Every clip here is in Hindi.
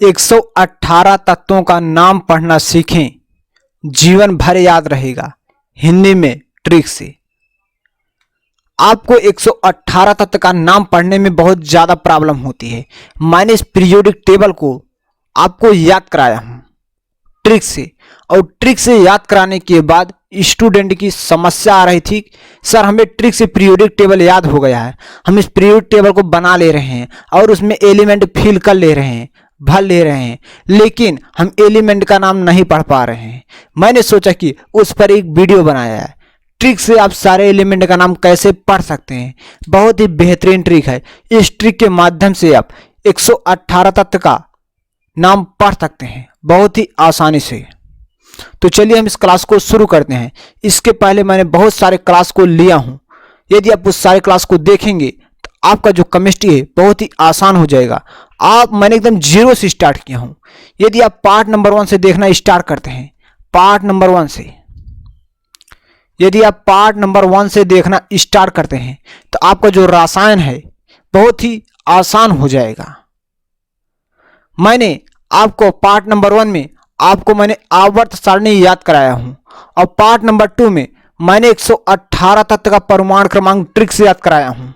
118 तत्वों का नाम पढ़ना सीखें, जीवन भर याद रहेगा। हिंदी में ट्रिक से। आपको 118 तत्व का नाम पढ़ने में बहुत ज़्यादा प्रॉब्लम होती है। मैंने इस पीरियोडिक टेबल को आपको याद कराया हूँ ट्रिक से, और ट्रिक से याद कराने के बाद स्टूडेंट की समस्या आ रही थी, सर हमें ट्रिक से पीरियोडिक टेबल याद हो गया है, हम इस पीरियोडिक टेबल को बना ले रहे हैं और उसमें एलिमेंट फिल कर ले रहे हैं, भर ले रहे हैं, लेकिन हम एलिमेंट का नाम नहीं पढ़ पा रहे हैं। मैंने सोचा कि उस पर एक वीडियो बनाया है, ट्रिक से आप सारे एलिमेंट का नाम कैसे पढ़ सकते हैं। बहुत ही बेहतरीन ट्रिक है। इस ट्रिक के माध्यम से आप 118 तत्व का नाम पढ़ सकते हैं बहुत ही आसानी से। तो चलिए हम इस क्लास को शुरू करते हैं। इसके पहले मैंने बहुत सारे क्लास को लिया हूं, यदि आप उस सारे क्लास को देखेंगे तो आपका जो केमिस्ट्री है बहुत ही आसान हो जाएगा। मैंने एकदम जीरो से स्टार्ट किया हूं। यदि आप पार्ट नंबर 1 से देखना स्टार्ट करते हैं, पार्ट नंबर 1 से, यदि आप पार्ट नंबर 1 से देखना स्टार्ट करते हैं तो आपका जो रसायन है बहुत ही आसान हो जाएगा। मैंने आपको पार्ट नंबर 1 में मैंने आवर्त सारणी याद कराया हूं, और पार्ट नंबर 2 में मैंने 118 तत्व का परमाणु क्रमांक ट्रिक से याद कराया हूं।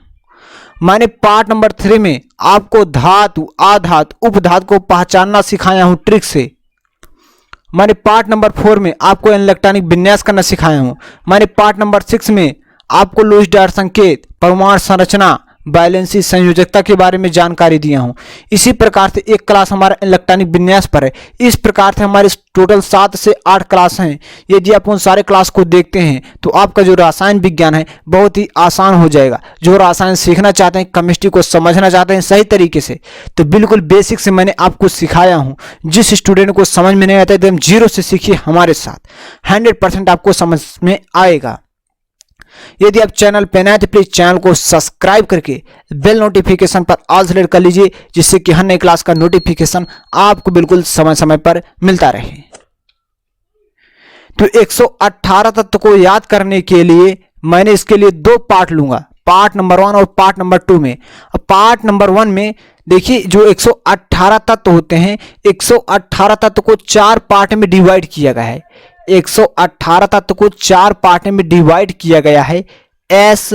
मैंने पार्ट नंबर 3 में आपको धातु, आधातु, उपधातु को पहचानना सिखाया हूं ट्रिक से। मैंने पार्ट नंबर 4 में आपको इलेक्ट्रॉनिक विन्यास करना सिखाया हूं। मैंने पार्ट नंबर 6 में आपको लुईस डायट संकेत, परमाणु संरचना, बैलेंसी, संयोजकता के बारे में जानकारी दिया हूं। इसी प्रकार से एक क्लास हमारा इलेक्ट्रॉनिक विन्यास पर है। इस प्रकार से हमारे टोटल 7 से 8 क्लास हैं। यदि आप उन सारे क्लास को देखते हैं तो आपका जो रसायन विज्ञान है बहुत ही आसान हो जाएगा। जो रसायन सीखना चाहते हैं, केमिस्ट्री को समझना चाहते हैं सही तरीके से, तो बिल्कुल बेसिक से मैंने आपको सिखाया हूँ। जिस स्टूडेंट को समझ में नहीं आता एकदम जीरो से सीखिए हमारे साथ, 100% आपको समझ में आएगा। यदि आप चैनल पे नए तो प्लीज चैनल को सब्सक्राइब करके बेल नोटिफिकेशन पर ऑल सेलेक्ट कर लीजिए, जिससे कि हर नई क्लास का नोटिफिकेशन आपको बिल्कुल समय समय पर मिलता रहे। तो 118 तत्व को याद करने के लिए मैंने इसके लिए 2 पार्ट लूंगा, पार्ट नंबर 1 और पार्ट नंबर 2 में। पार्ट नंबर 1 में देखिए जो 118 तत्व होते हैं, 118 तत्व को 4 पार्ट में डिवाइड किया गया है। 118 तत्व को 4 पार्ट में डिवाइड किया गया है। SPDF,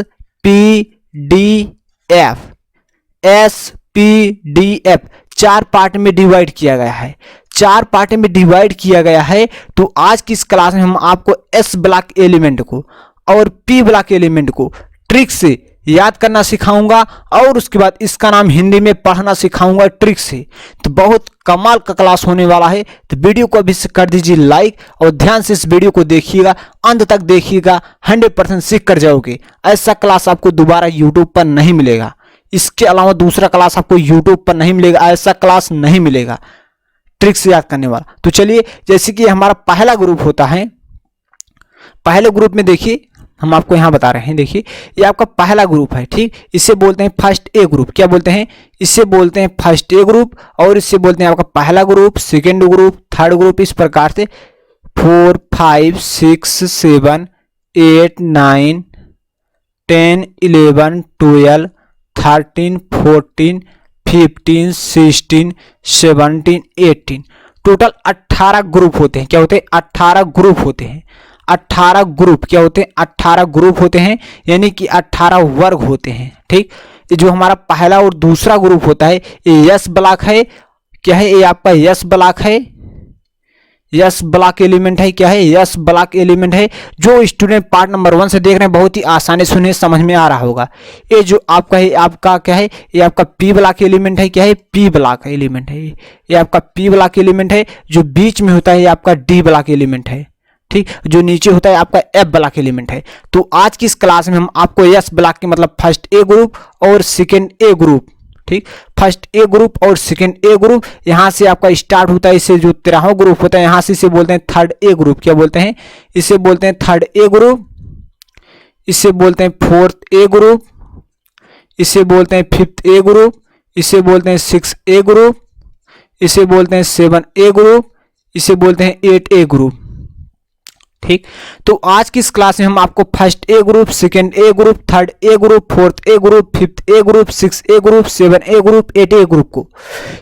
SPDF 4 पार्ट में डिवाइड किया गया है। 4 पार्ट में डिवाइड किया गया है। तो आज की इस क्लास में हम आपको S ब्लॉक एलिमेंट को और P ब्लॉक एलिमेंट को ट्रिक से याद करना सिखाऊंगा, और उसके बाद इसका नाम हिंदी में पढ़ना सिखाऊंगा ट्रिक से। तो बहुत कमाल का क्लास होने वाला है। तो वीडियो को अभी से कर दीजिए लाइक, और ध्यान से इस वीडियो को देखिएगा, अंत तक देखिएगा, 100% सीख कर जाओगे। ऐसा क्लास आपको दोबारा यूट्यूब पर नहीं मिलेगा। इसके अलावा दूसरा क्लास आपको यूट्यूब पर नहीं मिलेगा, ऐसा क्लास नहीं मिलेगा ट्रिक से याद करने वाला। तो चलिए, जैसे कि हमारा पहला ग्रुप होता है, पहले ग्रुप में देखिए हम आपको यहां बता रहे हैं। देखिए ये आपका पहला ग्रुप है, ठीक। इसे बोलते हैं फर्स्ट ए ग्रुप। क्या बोलते हैं? इसे बोलते हैं फर्स्ट ए ग्रुप, और इसे बोलते हैं आपका पहला group, second group, third group. इस प्रकार से 4, 5, 6, 7, 8, 9, 10, 11, 12, 13, 14, 15, 16, 17, 18। टोटल 18 ग्रुप होते हैं। क्या होते हैं? 18 ग्रुप होते हैं। 18 ग्रुप क्या होते हैं? 18 ग्रुप होते हैं, यानी कि 18 वर्ग होते हैं, ठीक। ये जो हमारा पहला और दूसरा ग्रुप होता है ये S ब्लॉक है। क्या है? ये आपका S ब्लॉक है, S ब्लॉक एलिमेंट है। क्या है? S ब्लॉक एलिमेंट है। जो स्टूडेंट पार्ट नंबर 1 से देख रहे हैं बहुत ही आसानी से उन्हें समझ में आ रहा होगा। ये जो आपका है, आपका क्या है? ये आपका P ब्लॉक एलिमेंट है। क्या है? P ब्लॉक एलिमेंट है। ये आपका P ब्लॉक एलिमेंट है। जो बीच में होता है ये आपका D ब्लॉक एलिमेंट है, ठीक। जो नीचे होता है आपका F ब्लॉक एलिमेंट है। तो आज की इस क्लास में हम आपको S ब्लॉक के मतलब फर्स्ट ए ग्रुप और सेकेंड ए ग्रुप, ठीक। फर्स्ट ए ग्रुप और सेकेंड ए ग्रुप, यहां से आपका स्टार्ट होता है। इसे जो 13वां ग्रुप होता है यहां से इसे बोलते हैं थर्ड ए ग्रुप। क्या बोलते हैं? इसे बोलते हैं थर्ड ए ग्रुप। इसे बोलते हैं फोर्थ ए ग्रुप। इसे बोलते हैं फिफ्थ ए ग्रुप। इसे बोलते हैं 6 ए ग्रुप। इसे बोलते हैं 7 ए ग्रुप। इसे बोलते हैं 8 ए ग्रुप। ठीक। तो आज की इस क्लास में हम आपको first A group, second A group, third A group, fourth A group, fifth A group, six A group, seven A group, eight A group को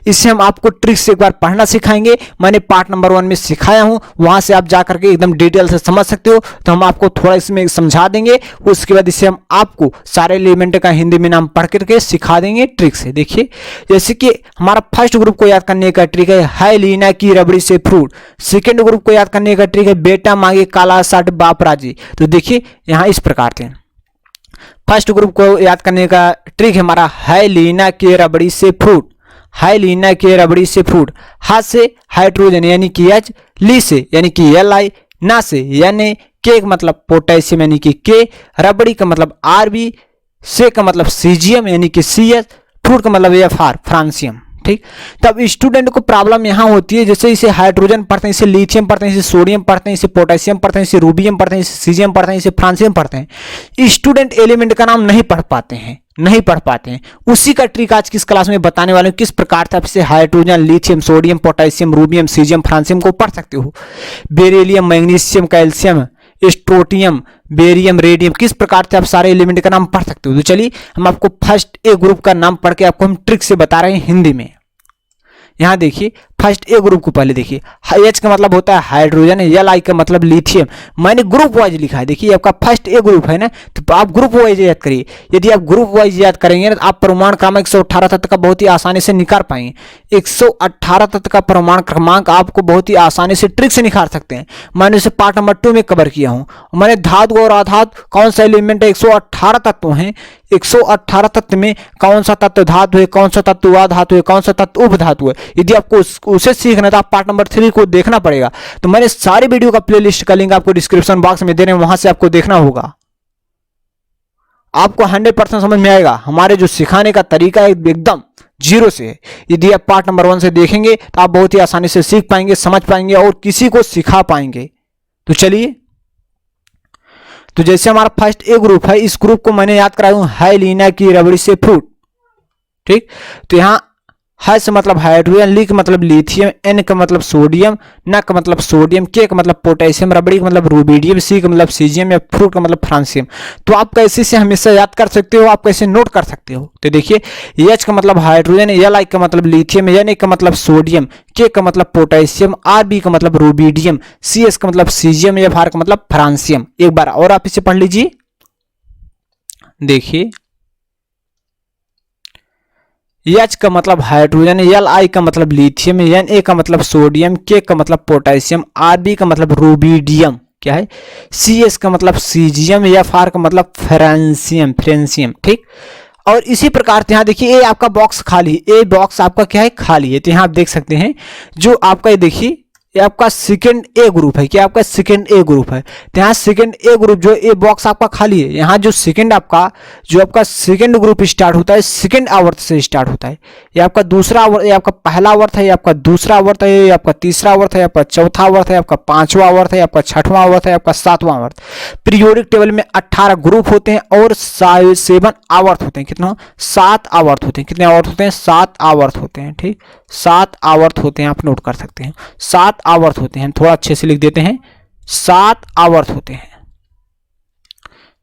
इससे हम आपको ट्रिक्स एक बार पढ़ना सिखाएंगे। मैंने पार्ट नंबर 1 में सिखाया हूं, वहां से आप जाकर के एकदम डिटेल से समझ सकते हो। तो हम आपको थोड़ा इसमें समझा देंगे, उसके बाद इससे हम आपको सारे एलिमेंट का हिंदी में नाम पढ़ करके सिखा देंगे ट्रिक से। देखिए, जैसे कि हमारा फर्स्ट ग्रुप को याद करने का ट्रिक है लीना की रबड़ी से फ्रूट। सेकेंड ग्रुप को याद करने का ट्रिक है बेटा मांगे काला शर्ट बाप राजी। तो देखिए यहां इस प्रकार से फर्स्ट ग्रुप को याद करने का ट्रिक है हमारा है लीना के रबड़ी से फ्रूट। है लीना के रबड़ी से फ्रूट, हा से हाइड्रोजन यानी कि एच, ली से यानी कि Li, ना से यानी के का मतलब पोटेशियम यानी कि के, रबड़ी का मतलब Rb, से का मतलब सीजियम यानी कि Cs, फ्रूट का मतलब Fr फ्रांसियम। ठीक। तब स्टूडेंट को प्रॉब्लम यहां होती है, जैसे इसे हाइड्रोजन पढ़ते हैं, इसे लिथियम पढ़ते हैं, इसे सोडियम पढ़ते हैं, इसे पोटेशियम पढ़ते हैं, इसे रूबियम पढ़ते हैं, इसे सीजियम पढ़ते हैं, इसे फ्रांसियम पढ़ते हैं। स्टूडेंट एलिमेंट का नाम नहीं पढ़ पाते हैं। उसी का ट्रिक आज की इस क्लास में बताने वाले हैं, किस प्रकार से आप इसे hydrogen, lithium, sodium, potassium, rubidium, caesium, francium को पढ़ सकते हो। Beryllium, magnesium, calcium, strontium, barium, radium, किस प्रकार से आप सारे एलिमेंट का नाम पढ़ सकते हो। तो चलिए हम आपको फर्स्ट ए ग्रुप का नाम पढ़ के आपको हम ट्रिक से बता रहे हैं हिंदी में। यहां देखिए फर्स्ट ए ग्रुप को पहले देखिए, H का मतलब होता है हाइड्रोजन, Li का मतलब लिथियम। मैंने ग्रुप वाइज लिखा है, देखिए आपका फर्स्ट ए ग्रुप है ना, तो आप ग्रुप वाइज याद करिए। यदि आप ग्रुप वाइज याद करेंगे ना तो आप परमाणु क्रमांक 118 तत्व का बहुत ही आसानी से निकाल पाएंगे। 118 तत्व का परमाणु क्रमांक आपको बहुत ही आसानी से ट्रिक से निकाल सकते हैं। मैंने उसे पार्ट नंबर 2 में कवर किया हूं। मैंने धातु और अधातु कौन सा एलिमेंट है, 118 तत्व हैं। 118 तत्व में कौन सा तत्व धातु है, कौन सा तत्व अधातु है, कौन सा तत्व उपधातु है। यदि आपको उसे सीखना तो आप पार्ट नंबर 3 को देखना पड़ेगा। तो मैंने सारी वीडियो का प्लेलिस्ट का लिंक आपको डिस्क्रिप्शन बॉक्स में दे रहे हैं, वहां से आपको देखना होगा। आपको 100% समझ में आएगा। हमारे जो सिखाने का तरीका है एकदम जीरो से है। यदि आप पार्ट नंबर 1 से देखेंगे तो आप बहुत ही आसानी से सीख पाएंगे, समझ पाएंगे और किसी को सिखा पाएंगे। तो चलिए, तो जैसे हमारा फर्स्ट ए ग्रुप है, इस ग्रुप को मैंने याद कराया हूं है लीना की रबड़ी से फ्रूट। ठीक। तो यहां है से मतलब हाइड्रोजन, ली का मतलब लिथियम, एन का मतलब सोडियम, न का मतलब सोडियम, के का मतलब पोटेशियम, रबड़ी का मतलब रूबिडियम, सी का मतलब सीजियम या फ्रूट का मतलब फ्रांसियम। तो आप कैसे से हमेशा याद कर सकते हो, आप कैसे नोट कर सकते हो। तो देखिए H का मतलब हाइड्रोजन, Li का मतलब लिथियम, Na का मतलब सोडियम, के का मतलब पोटेशियम, Rb का मतलब रूबिडियम, Cs का मतलब सीजियम या Fr का मतलब फ्रांसियम। एक बार और आप इसे पढ़ लीजिए। देखिए H का मतलब हाइड्रोजन, Li का मतलब लिथियम, Na का मतलब सोडियम, K का मतलब पोटेशियम, Rb का मतलब रूबिडियम, क्या है Cs का मतलब सीजियम या Fr का मतलब फ्रांसियम। ठीक। और इसी प्रकार से यहाँ देखिए ए आपका बॉक्स खाली, ए बॉक्स आपका क्या है खाली है। तो यहाँ आप देख सकते हैं जो आपका ये देखिए ये आपका सेकंड ए ग्रुप है, क्या आपका सेकंड ए ग्रुप है। तो यहाँ सेकंड ए ग्रुप जो ए बॉक्स आपका खाली है, यहाँ जो सेकंड आपका सेकंड ग्रुप स्टार्ट होता है, सेकंड आवर्त से स्टार्ट होता है। ये आपका दूसरा आवर्त, ये आपका पहला आवर्त है, ये आपका दूसरा आवर्त है, ये आपका तीसरा आवर्त है, आपका चौथा आवर्त है, आपका पांचवा आवर्त है, आपका छठवां आवर्त है, आपका सातवां आवर्त। पीरियोडिक टेबल में 18 ग्रुप होते हैं और 7 आवर्त होते हैं। कितना 7 आवर्त होते हैं। कितने आवर्त होते हैं 7 आवर्त होते हैं। ठीक 7 आवर्त होते हैं, आप नोट कर सकते हैं 7 आवर्त होते हैं। थोड़ा अच्छे से लिख देते हैं 7 आवर्त होते हैं,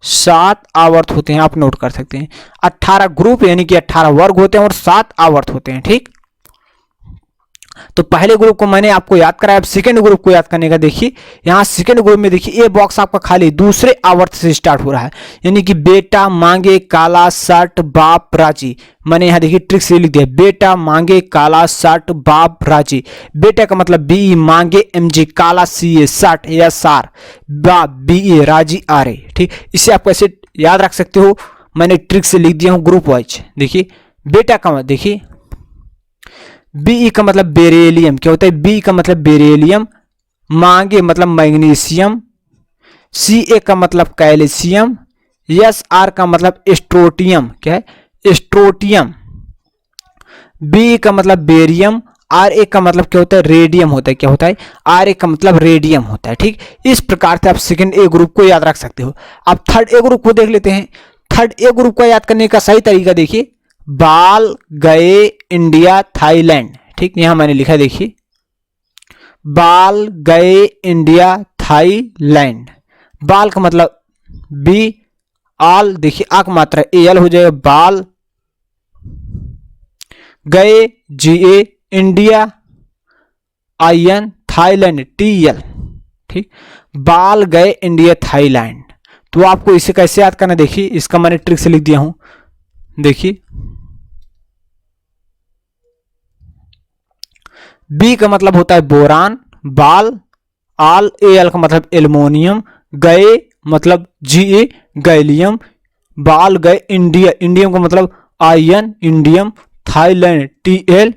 7 आवर्त होते हैं, आप नोट कर सकते हैं। 18 ग्रुप यानी कि 18 वर्ग होते हैं और 7 आवर्त होते हैं। ठीक। तो पहले ग्रुप को मैंने आपको याद कराया, अब सेकंड ग्रुप को याद करने का देखिए। यहां सेकंड ग्रुप में देखिए ए बॉक्स आपका खाली दूसरे आवर्त से स्टार्ट हो रहा है, यानी कि बेटा मांगे काला शर्ट बाप राजी। मैंने यहां देखिए ट्रिक से लिख दिया बेटा मांगे काला शर्ट बाप राजी। बेटा का मतलब बी, मांगे MG, काला CA, शर्ट SR, बाप BA, राजी RA। ठीक। इसे आप कैसे याद रख सकते हो, मैंने ट्रिक से लिख दिया हूं ग्रुप वाइज। देखिए बेटा का देखिए Be का मतलब बेरिलियम, क्या होता है बी का मतलब बेरिलियम, मांगे मतलब मैग्नीशियम, Ca का मतलब कैल्शियम, SR का मतलब स्ट्रोटियम, क्या है स्ट्रोटियम, बी का मतलब बेरियम, Ra का मतलब क्या होता है रेडियम होता है, क्या होता है Ra का मतलब रेडियम होता है। ठीक। इस प्रकार से आप सेकंड ए ग्रुप को याद रख सकते हो। अब थर्ड ए ग्रुप को देख लेते हैं। थर्ड ए ग्रुप को याद करने का सही तरीका देखिए, बाल गए इंडिया थाईलैंड। ठीक। यहां मैंने लिखा देखिए बाल गए इंडिया थाईलैंड। बाल का मतलब बी, आल देखिए आ का मात्रा एल हो जाएगा बाल। गए GA, India IN, Thailand TL। ठीक, बाल गए इंडिया थाईलैंड। तो आपको इसे कैसे याद करना, देखिए इसका मैंने ट्रिक से लिख दिया हूं। देखिए बी का मतलब होता है बोरान, बाल, आल AL का मतलब एल्युमिनियम, गए मतलब GA गैलियम, बाल गए इंडिया, इंडियम का मतलब IN इंडियम, थाईलैंड TL।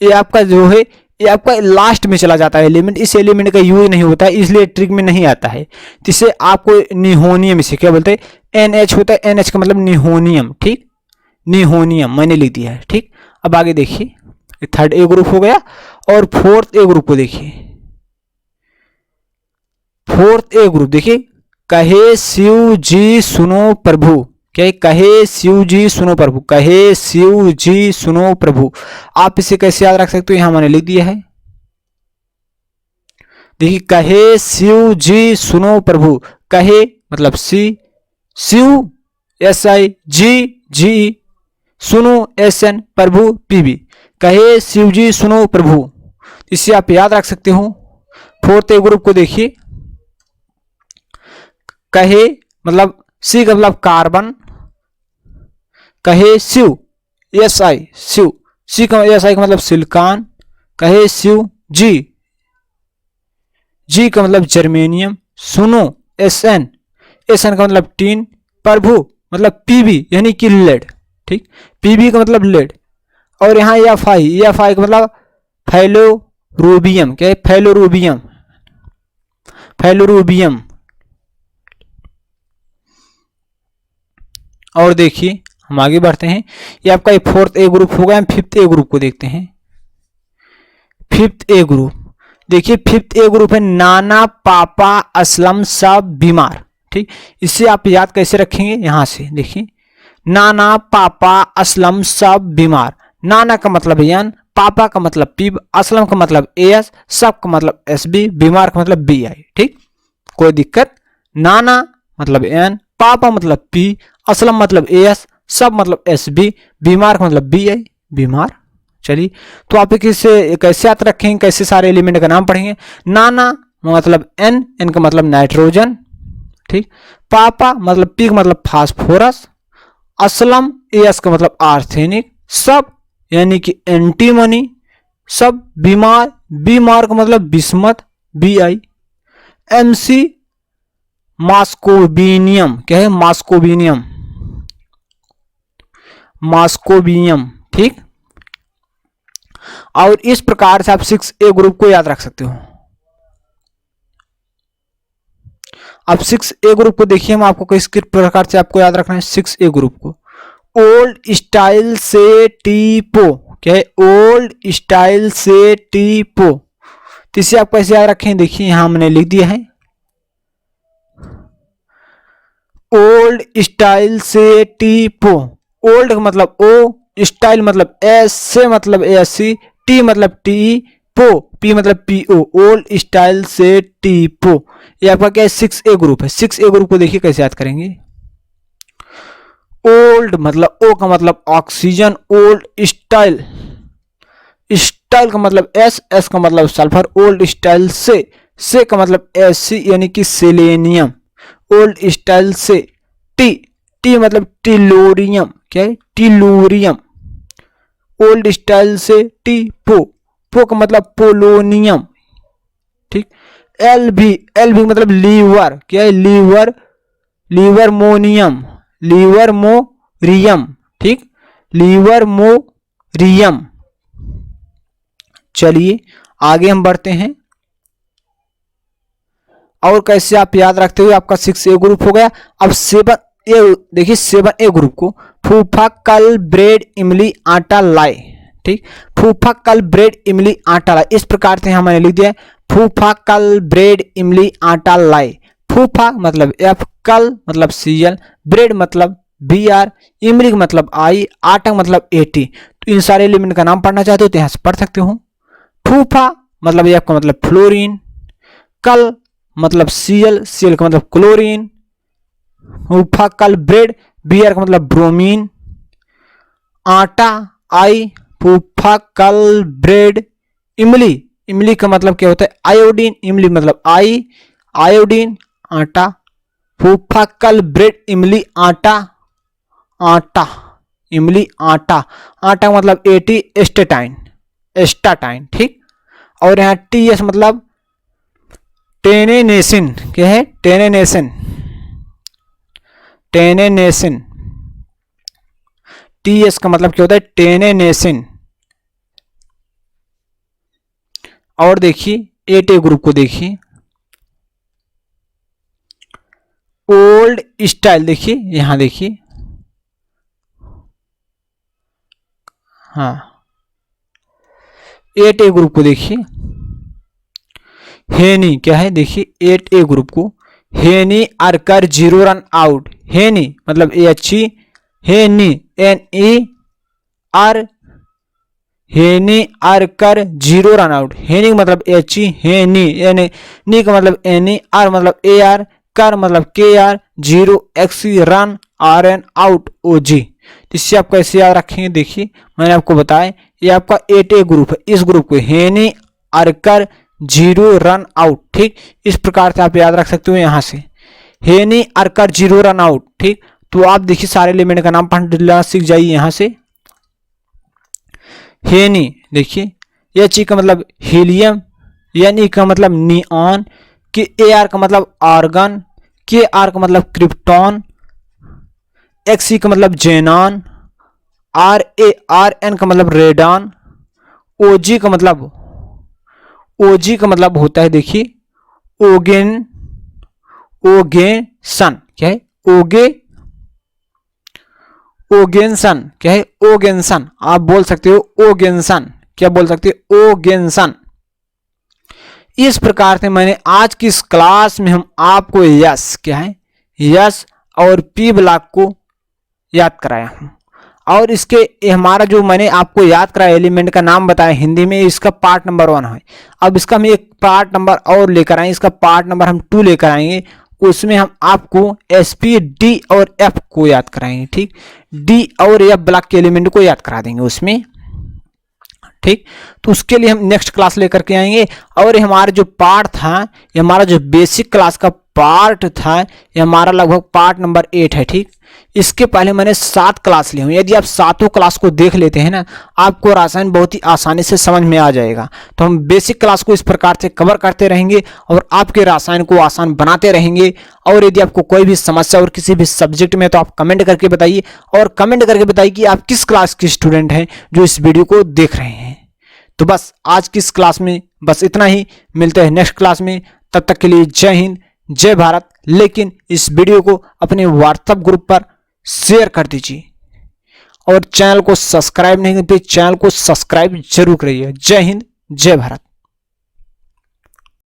ये आपका जो है ये आपका लास्ट में चला जाता है एलिमेंट, इस एलिमेंट का यूज नहीं होता है इसलिए ट्रिक में नहीं आता है। जिससे आपको निहोनियम, इसे क्या बोलते हैं NH होता है, NH का मतलब निहोनियम। ठीक, निहोनियम मैंने लिख दिया है। ठीक, अब आगे देखिए थर्ड ए ग्रुप हो गया और फोर्थ ए ग्रुप को देखिए। फोर्थ ए ग्रुप देखिए, कहे शिव जी सुनो प्रभु। क्या कहे शिव जी सुनो प्रभु, कहे शिव जी सुनो प्रभु। आप इसे कैसे याद रख सकते हो, यहां मैंने लिख दिया है। देखिए कहे शिव जी सुनो प्रभु, कहे मतलब सी, शिव SI, जी सुनो SN, प्रभु PB। कहे शिव जी सुनो प्रभु, इसे आप याद रख सकते हो। फोर्थ ए ग्रुप को देखिए, कहे मतलब सी का मतलब कार्बन, कहे शिव SI शिव, सी का SI का मतलब सिलिकॉन, कहे शिव जी का मतलब जर्मेनियम, सुनो SN का मतलब टीन, प्रभु मतलब PB यानी कि लेड। ठीक, PB का मतलब लेड। और यहाँ FI का मतलब फैलोरूबियम। क्या है फैलोरूबियम, फैलोरूबियम। और देखिए हम आगे बढ़ते हैं, ये आपका ये फोर्थ ए ग्रुप हो गया। हम फिफ्थ ए ग्रुप को देखते हैं। फिफ्थ ए ग्रुप देखिए, फिफ्थ ए ग्रुप है नाना पापा असलम सब बीमार। ठीक, इससे आप याद कैसे रखेंगे, यहां से देखिए नाना पापा असलम सब बीमार। नाना का मतलब एन, पापा का मतलब पी, असलम का मतलब AS, सब का मतलब SB, बीमार का मतलब BI। ठीक, कोई दिक्कत, नाना मतलब एन, पापा मतलब P, असलम मतलब AS, सब मतलब SB, बीमार का मतलब BI बीमार। चलिए तो आप इसे कैसे याद रखेंगे, कैसे सारे एलिमेंट का नाम पढ़ेंगे। नाना मतलब N का मतलब नाइट्रोजन। ठीक, पापा मतलब P का मतलब फास्फोरस, असलम AS का मतलब आर्सेनिक, सब यानी कि एंटीमनी, सब बीमार का मतलब बिस्मत BI, MC मास्कोबिनियम। क्या है मास्कोबियम। ठीक, और इस प्रकार से आप 6A ग्रुप को याद रख सकते हो। अब 6A ग्रुप को देखिए, हम आपको किस प्रकार से आपको याद रखना है 6A ग्रुप को। ओल्ड स्टाइल से टीपो। क्या है ओल्ड स्टाइल से टीपो, तो इसे आप कैसे याद रखें, देखिए यहां हमने लिख दिया है ओल्ड स्टाइल से टीपो। ओल्ड का मतलब O, स्टाइल मतलब S, से मतलब SC, T मतलब TE, P मतलब PO। ओल्ड स्टाइल से टीपो, ये आपका क्या है 6A ग्रुप है। 6A ग्रुप को देखिए कैसे याद करेंगे। ओल्ड मतलब O का मतलब ऑक्सीजन, ओल्ड स्टाइल, स्टाइल का मतलब S का मतलब सल्फर, ओल्ड स्टाइल से का मतलब SC यानी कि सेलेनियम, ओल्ड स्टाइल से टी मतलब टिलोरियम। क्या है टिलोरियम, ओल्ड स्टाइल से पो का मतलब पोलोनियम। ठीक, एल भी मतलब लीवर। क्या है लीवरमोनियम, लीवरमोरियम। ठीक, लीवरमोरियम। चलिए आगे हम बढ़ते हैं, और कैसे आप याद रखते हुए आपका 6A ग्रुप हो गया। अब 7A देखिए, 7A ग्रुप को फूफा कल ब्रेड इमली आटा लाए। ठीक, फूफा कल ब्रेड इमली आटा लाए, इस प्रकार से हमने लिख दिया है फूफा कल ब्रेड इमली आटा लाए। फूफा मतलब F, कल मतलब CL, ब्रेड मतलब BR, इमली मतलब I, आटा मतलब AT। तो इन सारे एलिमेंट का नाम पढ़ना चाहते हो तो यहां से पढ़ सकते हो। फूफा मतलब F का मतलब फ्लोरीन, कल मतलब Cl, Cl का मतलब क्लोरीन, फूफा कल ब्रेड, Br का मतलब ब्रोमीन, आटा आई, फूफा कल ब्रेड, इमली, इमली का मतलब क्या होता है आयोडीन, इमली मतलब आई, आयोडीन, आटा, फूफा कल ब्रेड, इमली आटा, आटा, इमली आटा, आटा मतलब एटी एस्टेटाइन, एस्टाटाइन, ठीक। और यहाँ टी एस मतलब टेनेनेसिन, क्या है टेनेनेसिन, टेनेनेसिन, टी एस का मतलब क्या होता है टेनेनेसिन। और देखिए 8A ग्रुप को देखिए, ओल्ड स्टाइल, देखिए यहां देखिए, हाँ 8A ग्रुप को देखिए, हेनी क्या है देखिए 8A ग्रुप को, हेनी अरकर 0 रन आउट, हेनी मतलब ए अच्छी, हेनी NER, हेनी अरकर 0 रन आउट, हेनी मतलब ए अच्छी, हेनी यानी नी का मतलब NER मतलब AR, कर मतलब KR, 0 XC run RN out OG। इससे आप कैसे याद रखेंगे, देखिए मैंने आपको बताया ये आपका 8A ग्रुप है, इस ग्रुप को हेनी अरकर 0 रन आउट, ठीक। इस प्रकार से आप याद रख सकते हो यहां से हेनी अरकर 0 रन आउट, ठीक। तो आप देखिए सारे एलिमेंट का नाम पढ़ना सीख जाइए यहां से। हेनी देखिए एच का मतलब हीलियम, एन का मतलब नियॉन, के AR का मतलब आर्गन, KR का मतलब क्रिप्टॉन, XC का मतलब जेनॉन, RARN का मतलब रेडॉन, OG का मतलब होता है देखिए ओगेन, ओगेसन, क्या है ओगेंसन, क्या है ओगेंसन, आप बोल सकते हो ओगेंसन, क्या बोल सकते हो ओगेंसन। इस प्रकार से मैंने आज की इस क्लास में हम आपको यस क्या है यस और पी ब्लॉक को याद कराया हूं। और इसके हमारा जो मैंने आपको याद कराया एलिमेंट का नाम बताया हिंदी में, इसका पार्ट नंबर 1 है। अब इसका हम एक पार्ट नंबर और लेकर आएंगे, इसका पार्ट नंबर हम 2 लेकर आएंगे, उसमें हम आपको SP, D और F को याद कराएंगे, ठीक। D और F ब्लॉक के एलिमेंट को याद करा देंगे उसमें, ठीक। तो उसके लिए हम नेक्स्ट क्लास लेकर के आएंगे। और हमारा जो पार्ट था, ये हमारा जो बेसिक क्लास का पार्ट था, ये हमारा लगभग पार्ट नंबर 8 है, ठीक। इसके पहले मैंने 7 क्लास लिए हूँ, यदि आप 7 क्लास को देख लेते हैं ना, आपको रसायन बहुत ही आसानी से समझ में आ जाएगा। तो हम बेसिक क्लास को इस प्रकार से कवर करते रहेंगे और आपके रसायन को आसान बनाते रहेंगे। और यदि आपको कोई भी समस्या और किसी भी सब्जेक्ट में, तो आप कमेंट करके बताइए, और कमेंट करके बताइए कि आप किस क्लास के स्टूडेंट हैं जो इस वीडियो को देख रहे हैं। तो बस आज की इस क्लास में बस इतना ही, मिलते हैं नेक्स्ट क्लास में, तब तक के लिए जय हिंद जय भारत। लेकिन इस वीडियो को अपने व्हाट्सएप ग्रुप पर शेयर कर दीजिए और चैनल को सब्सक्राइब नहीं करते, चैनल को सब्सक्राइब जरूर करिए। जय हिंद जय भारत।